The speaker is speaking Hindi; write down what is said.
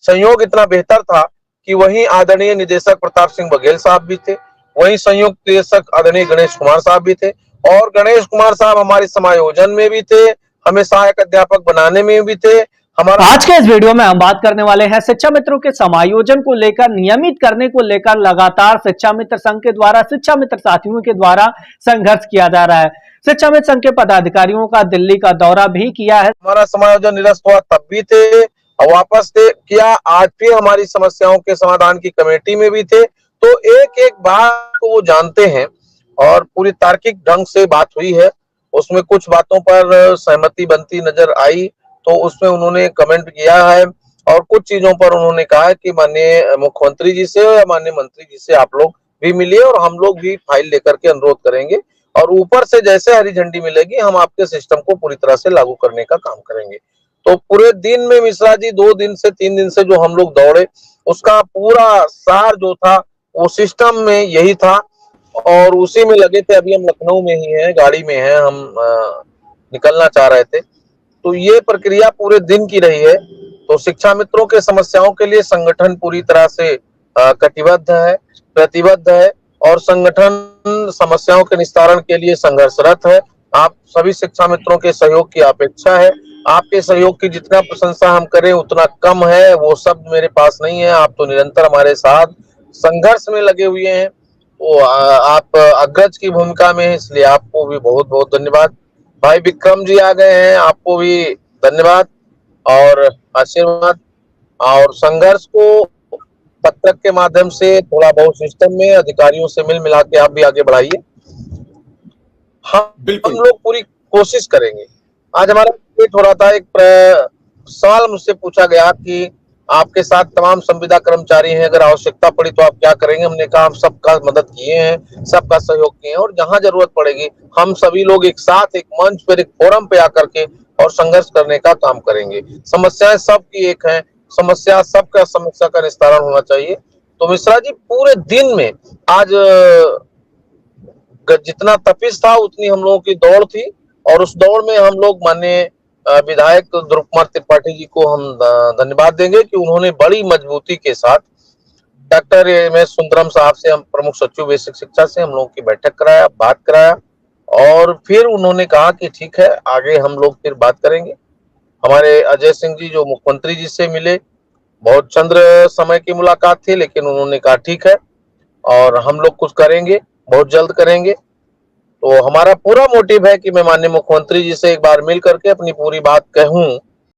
संयोग इतना बेहतर था कि वहीं आदरणीय निदेशक प्रताप सिंह बघेल साहब भी थे, वहीं संयुक्त निदेशक आदरणीय गणेश कुमार साहब भी थे, और गणेश कुमार साहब हमारे समायोजन में भी थे, हमें सहायक अध्यापक बनाने में भी थे। हमारा आज के इस वीडियो में हम बात करने वाले हैं शिक्षा मित्रों के समायोजन को लेकर, नियमित करने को लेकर लगातार शिक्षा मित्र संघ के द्वारा, शिक्षा मित्र साथियों के द्वारा संघर्ष किया जा रहा है। शिक्षा मित्र संघ के पदाधिकारियों का दिल्ली का दौरा भी किया है। हमारा समायोजन निरस्त हुआ तब भी थे और वापस थे किया, आज फिर हमारी समस्याओं के समाधान की कमेटी में भी थे। तो एक एक बात को वो जानते हैं और पूरी तार्किक ढंग से बात हुई है। उसमें कुछ बातों पर सहमति बनती नजर आई तो उसमें उन्होंने कमेंट किया है, और कुछ चीजों पर उन्होंने कहा है कि माननीय मुख्यमंत्री जी से या माननीय मंत्री जी से आप लोग भी मिलिए और हम लोग भी फाइल लेकर के अनुरोध करेंगे, और ऊपर से जैसे हरी झंडी मिलेगी हम आपके सिस्टम को पूरी तरह से लागू करने का काम करेंगे। तो पूरे दिन में मिश्रा जी 2 दिन से 3 दिन से जो हम लोग दौड़े, उसका पूरा सार जो था वो सिस्टम में यही था और उसी में लगे थे। अभी हम लखनऊ में ही हैं, गाड़ी में हैं, हम निकलना चाह रहे थे। तो ये प्रक्रिया पूरे दिन की रही है। तो शिक्षा मित्रों के समस्याओं के लिए संगठन पूरी तरह से कटिबद्ध है, प्रतिबद्ध है, और संगठन समस्याओं के निस्तारण के लिए संघर्षरत है। आप सभी शिक्षा मित्रों के सहयोग की अपेक्षा है। आपके सहयोग की जितना प्रशंसा हम करें उतना कम है, वो शब्द मेरे पास नहीं है। आप तो निरंतर हमारे साथ संघर्ष में लगे हुए हैं, वो आप अग्रज की भूमिका में है, इसलिए आपको भी बहुत बहुत धन्यवाद। भाई विक्रम जी आ गए हैं, आपको भी धन्यवाद और आशीर्वाद। और संघर्ष को पत्रक के माध्यम से थोड़ा बहुत सिस्टम में अधिकारियों से मिल मिला के आप भी आगे बढ़ाइए। हम लोग पूरी कोशिश करेंगे। आज हमारा ट्वीट हो रहा था, एक सवाल मुझसे पूछा गया कि आपके साथ तमाम संविदा कर्मचारी हैं, अगर आवश्यकता पड़ी तो आप क्या करेंगे। हमने कहा हम सबका मदद किए हैं, सबका सहयोग किए हैं, और जहां जरूरत पड़ेगी हम सभी लोग एक साथ एक मंच पर, एक फोरम पे आकर के और संघर्ष करने का काम करेंगे। समस्याएं सबकी एक है, समस्या सबका समस्या का निस्तारण होना चाहिए। तो मिश्रा जी पूरे दिन में आज जितना तपिश था उतनी हम लोगों की दौड़ थी, और उस दौड़ में हम लोग माननीय विधायक ध्रुव कुमार त्रिपाठी जी को हम धन्यवाद देंगे कि उन्होंने बड़ी मजबूती के साथ डॉक्टर एम.एस. सुंदरम साहब से, हम प्रमुख सचिव बेसिक शिक्षा से, हम लोगों की बैठक कराया, बात कराया, और फिर उन्होंने कहा कि ठीक है आगे हम लोग फिर बात करेंगे। हमारे अजय सिंह जी जो मुख्यमंत्री जी से मिले, बहुत चंद्र समय की मुलाकात थी, लेकिन उन्होंने कहा ठीक है और हम लोग कुछ करेंगे, बहुत जल्द करेंगे। तो हमारा पूरा मोटिव है कि मैं माननीय मुख्यमंत्री जी से एक बार मिल करके अपनी पूरी बात कहूं